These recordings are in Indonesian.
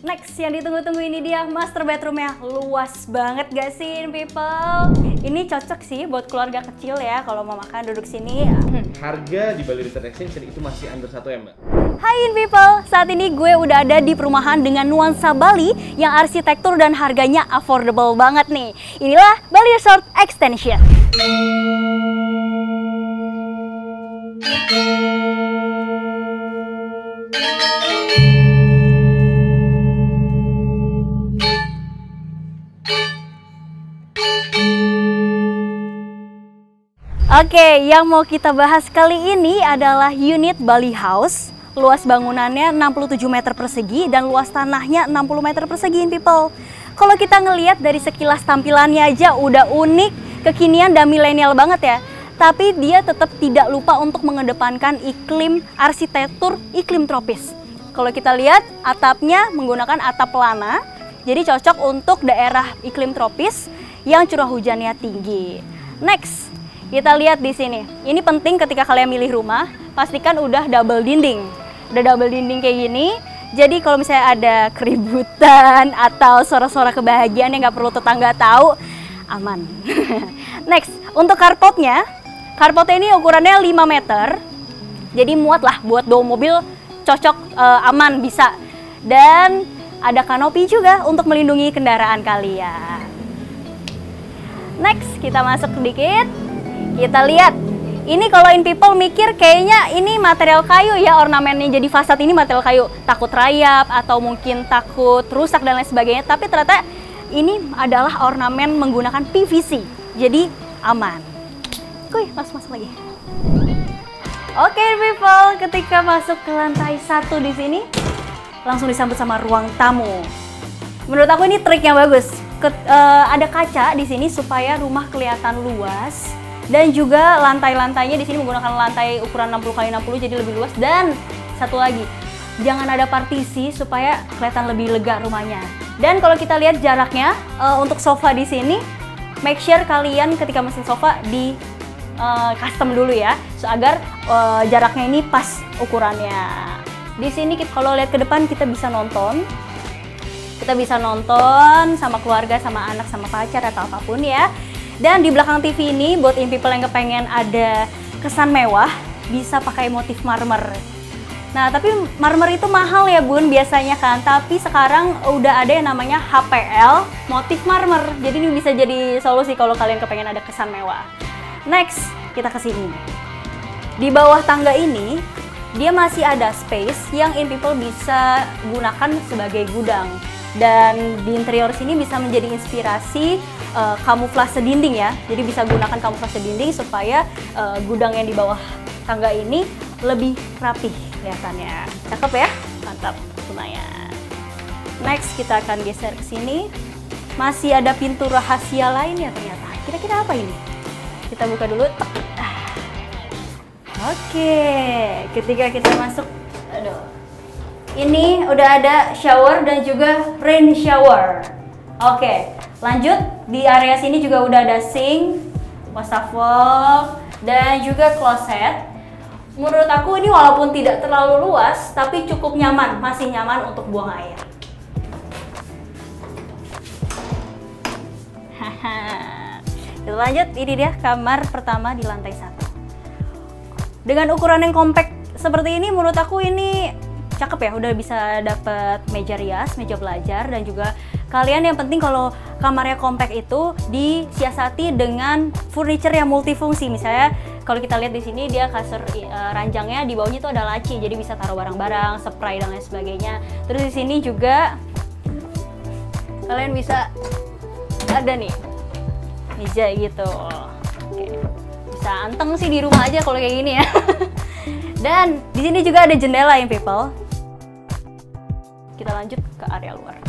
Next, yang ditunggu-tunggu ini dia master bedroomnya. Luas banget gak sih, people? Ini cocok sih buat keluarga kecil ya, kalau mau makan duduk sini. Harga di Bali Return Exchange itu masih under 1 M, Mbak. Hai people, saat ini gue udah ada di perumahan dengan nuansa Bali yang arsitektur dan harganya affordable banget nih. Inilah Bali Resort Extension. Oke, yang mau kita bahas kali ini adalah unit Bali House. Luas bangunannya 67 meter persegi dan luas tanahnya 60 meter persegi, people. Kalau kita ngelihat dari sekilas tampilannya aja udah unik, kekinian dan milenial banget ya. Tapi dia tetap tidak lupa untuk mengedepankan iklim arsitektur iklim tropis. Kalau kita lihat atapnya menggunakan atap pelana, jadi cocok untuk daerah iklim tropis yang curah hujannya tinggi. Next, kita lihat di sini. Ini penting ketika kalian milih rumah, pastikan udah double dinding. Udah double dinding kayak gini. Jadi kalau misalnya ada keributan atau suara-suara kebahagiaan yang nggak perlu tetangga tahu, aman. Next, untuk carportnya ini ukurannya 5 meter. Jadi muat lah buat bawa mobil, cocok, aman, bisa. Dan ada kanopi juga untuk melindungi kendaraan kalian. Next, kita masuk sedikit. Kita lihat, ini kalau in people mikir kayaknya ini material kayu ya, ornamennya jadi fasad ini material kayu. Takut rayap atau mungkin takut rusak dan lain sebagainya. Tapi ternyata ini adalah ornamen menggunakan PVC, jadi aman. Kuy, masuk lagi. Oke people, ketika masuk ke lantai 1 di sini, langsung disambut sama ruang tamu. Menurut aku ini trik yang bagus. Ada kaca di sini supaya rumah kelihatan luas. Dan juga lantai-lantainya di sini menggunakan lantai ukuran 60 x 60 jadi lebih luas. Dan satu lagi, jangan ada partisi supaya kelihatan lebih lega rumahnya. Dan kalau kita lihat jaraknya untuk sofa di sini, make sure kalian ketika mesin sofa di custom dulu ya, agar jaraknya ini pas ukurannya. Di sini kalau lihat ke depan kita bisa nonton. Kita bisa nonton sama keluarga, sama anak, sama pacar atau apapun ya. Dan di belakang TV ini, buat in people yang kepengen ada kesan mewah, bisa pakai motif marmer. Nah, tapi marmer itu mahal ya bun biasanya kan. Tapi sekarang udah ada yang namanya HPL, motif marmer. Jadi ini bisa jadi solusi kalau kalian kepengen ada kesan mewah. Next, kita ke sini. Di bawah tangga ini, dia masih ada space yang in people bisa gunakan sebagai gudang. Dan di interior sini bisa menjadi inspirasi kamuflase dinding ya. Jadi bisa gunakan kamuflase dinding supaya gudang yang di bawah tangga ini lebih rapih kelihatannya. Cakep ya? Mantap, lumayan. Next, kita akan geser ke sini. Masih ada pintu rahasia lainnya ternyata. Kira-kira apa ini? Kita buka dulu. Oke, ketika kita masuk, aduh. Ini udah ada shower dan juga rain shower. Oke, lanjut di area sini juga udah ada sink, wastafel, dan juga kloset. Menurut aku ini walaupun tidak terlalu luas, tapi cukup nyaman, masih nyaman untuk buang air. Kita lanjut, ini dia kamar pertama di lantai 1. Dengan ukuran yang compact seperti ini, menurut aku ini cakep ya, udah bisa dapet meja rias, meja belajar, dan juga kalian yang penting kalau kamarnya compact itu disiasati dengan furniture yang multifungsi. Misalnya kalau kita lihat di sini dia kasur ranjangnya di bawahnya itu ada laci, jadi bisa taruh barang-barang, spray dan lain sebagainya. Terus di sini juga kalian bisa ada nih meja gitu. Oke. Bisa anteng sih di rumah aja kalau kayak gini ya. Dan di sini juga ada jendela ya people. Kita lanjut ke area luar.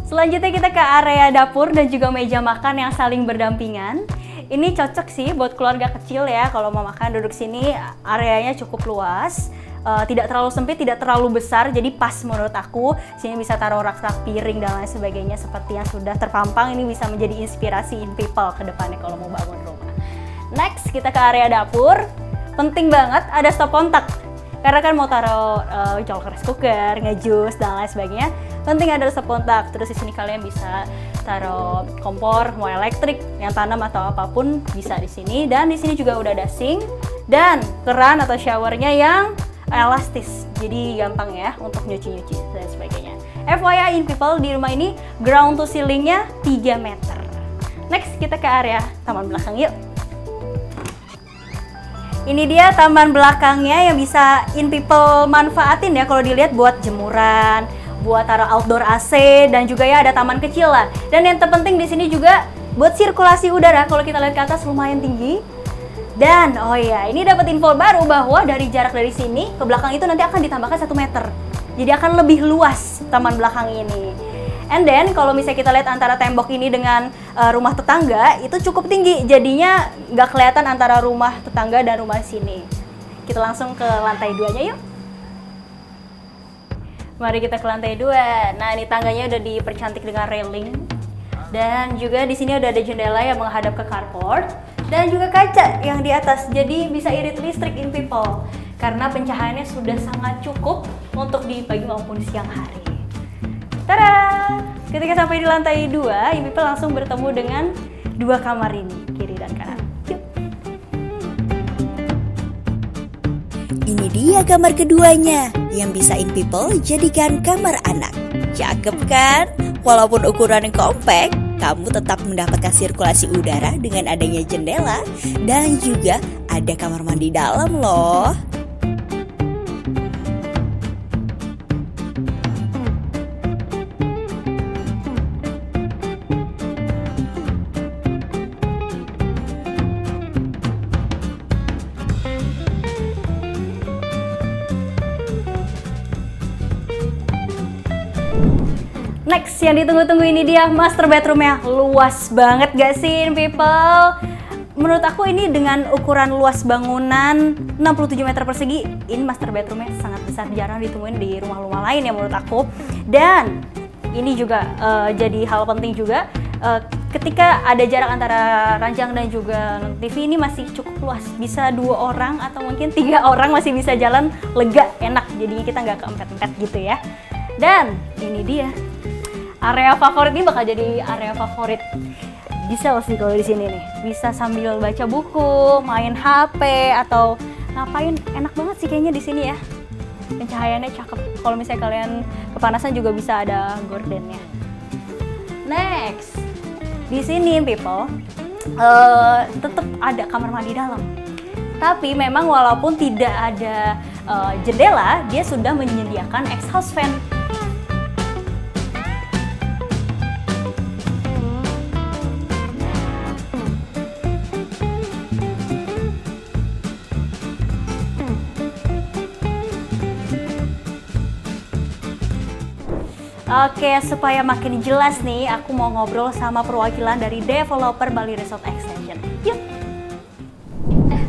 Selanjutnya kita ke area dapur dan juga meja makan yang saling berdampingan. Ini cocok sih buat keluarga kecil ya, kalau mau makan duduk sini. Areanya cukup luas, tidak terlalu sempit, tidak terlalu besar, jadi pas menurut aku. Sini bisa taruh rak-rak piring dan lain sebagainya seperti yang sudah terpampang. Ini bisa menjadi inspirasi in people ke depannya kalau mau bangun rumah. Next, kita ke area dapur. Penting banget ada stop kontak. Karena kan mau taruh colok rice cooker, ngejus dan lain sebagainya, penting ada stop kontak. Terus di sini kalian bisa taruh kompor, mau elektrik, yang tanam atau apapun bisa di sini. Dan di sini juga udah ada sink dan keran atau showernya yang elastis, jadi gampang ya untuk nyuci-nyuci dan sebagainya. FYI people, di rumah ini ground to ceilingnya 3 meter. Next kita ke area taman belakang yuk. Ini dia taman belakangnya yang bisa people manfaatin ya kalau dilihat buat jemuran, buat taruh outdoor AC, dan juga ya ada taman kecil lah. Dan yang terpenting di sini juga buat sirkulasi udara. Kalau kita lihat ke atas lumayan tinggi. Dan oh iya, ini dapat info baru bahwa dari jarak dari sini ke belakang itu nanti akan ditambahkan 1 meter. Jadi akan lebih luas taman belakang ini. And then kalau misalnya kita lihat antara tembok ini dengan rumah tetangga itu cukup tinggi, jadinya nggak kelihatan antara rumah tetangga dan rumah sini. Kita langsung ke lantai 2-nya yuk. Mari kita ke lantai 2. Nah, ini tangganya udah dipercantik dengan railing. Dan juga di sini udah ada jendela yang menghadap ke carport dan juga kaca yang di atas. Jadi bisa irit listrik in people. Karena pencahayaannya sudah sangat cukup untuk di pagi maupun siang hari. Tada! Ketika sampai di lantai 2, in people langsung bertemu dengan 2 kamar ini, kiri dan kanan. Yuk. Ini dia kamar keduanya yang bisa in people jadikan kamar anak. Cakep kan? Walaupun ukurannya compact, kamu tetap mendapatkan sirkulasi udara dengan adanya jendela dan juga ada kamar mandi dalam loh. Next, yang ditunggu-tunggu ini dia master bedroomnya. Luas banget gak sih people? Menurut aku ini dengan ukuran luas bangunan 67 meter persegi, ini master bedroomnya sangat besar, jarang ditemuin di rumah-rumah lain ya menurut aku. Dan ini juga jadi hal penting juga, ketika ada jarak antara ranjang dan juga TV ini masih cukup luas, bisa 2 orang atau mungkin 3 orang masih bisa jalan lega, enak, jadinya kita nggak keempet-empet gitu ya. Dan ini dia area favorit, ini bakal jadi area favorit bisa sih kalau di sini nih. Bisa sambil baca buku, main HP atau ngapain, enak banget sih kayaknya di sini ya. Pencahayaannya cakep. Kalau misalnya kalian kepanasan juga bisa ada gordennya. Next, di sini people tetap ada kamar mandi dalam. Tapi memang walaupun tidak ada jendela, dia sudah menyediakan exhaust fan. Oke, supaya makin jelas nih, aku mau ngobrol sama perwakilan dari developer Bali Resort Extension. Yuk!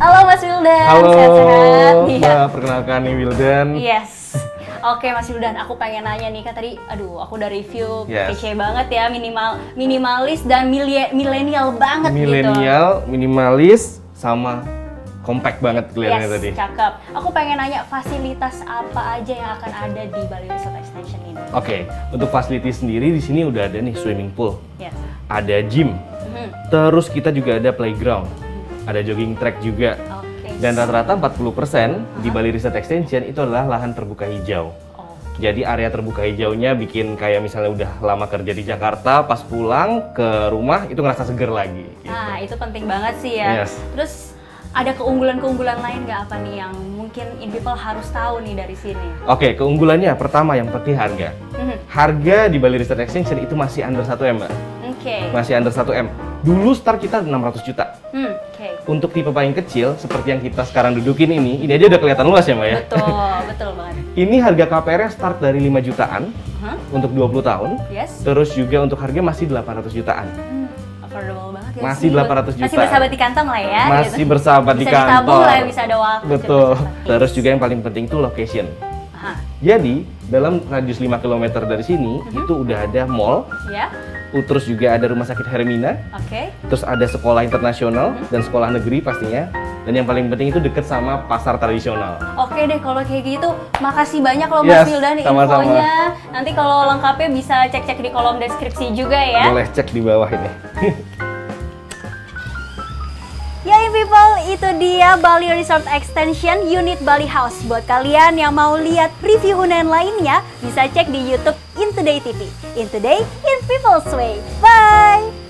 Halo Mas Wildan, Halo, sehat-sehat? Mbak, perkenalkan nih Wildan. Yes. Oke Mas Wildan, aku pengen nanya nih, kan tadi, aku udah review, Yes. kece banget ya, minimalis dan milenial banget gitu. Milenial, minimalis, sama compact banget kelihatannya Yes, tadi. cakep. Aku pengen nanya fasilitas apa aja yang akan ada di Bali Resort Extension ini? Oke, untuk fasilitas sendiri di sini udah ada nih swimming pool, Yes. ada gym, terus kita juga ada playground, ada jogging track juga. Oke. Dan rata-rata 40% di Bali Resort Extension itu adalah lahan terbuka hijau. Oh. Jadi area terbuka hijaunya bikin kayak misalnya udah lama kerja di Jakarta, pas pulang ke rumah itu ngerasa seger lagi. Gitu. Nah, itu penting banget sih ya. Yes. Terus ada keunggulan-keunggulan lain nggak apa nih yang mungkin in people harus tahu nih dari sini? Oke, keunggulannya pertama yang penting harga. Harga di Bali Resort Extension itu masih under 1 M, Mbak. Oke. Masih under 1 M. Dulu start kita 600 juta. Oke. Untuk tipe paling kecil seperti yang kita sekarang dudukin ini aja udah kelihatan luas ya, Mbak ya. Betul, betul banget. Ini harga KPR-nya start dari 5 jutaan untuk 20 tahun. Yes. Terus juga untuk harga masih 800 jutaan. Affordable banget ya. Masih 800 juta. Masih bersahabat di kantong lah ya. Masih gitu. bersahabat di Bisa kantong. ditabung lah, bisa ada waktu. Betul. bisa praktis. Terus juga yang paling penting itu location. Aha. Jadi, dalam radius 5 km dari sini itu udah ada mall, Ya. terus juga ada rumah sakit Hermina, Oke. terus ada sekolah internasional dan sekolah negeri pastinya. Dan yang paling penting itu deket sama pasar tradisional. Oke deh, kalau kayak gitu, makasih banyak loh Yes, Mas Wildan sama-sama. infonya. Nanti kalau lengkapnya bisa cek-cek di kolom deskripsi juga ya. Boleh cek di bawah ini. Ya people, itu dia Bali Resort Extension Unit Bali House. Buat kalian yang mau lihat review hunian lainnya, bisa cek di YouTube In Today TV. In Today, in People's Way. Bye!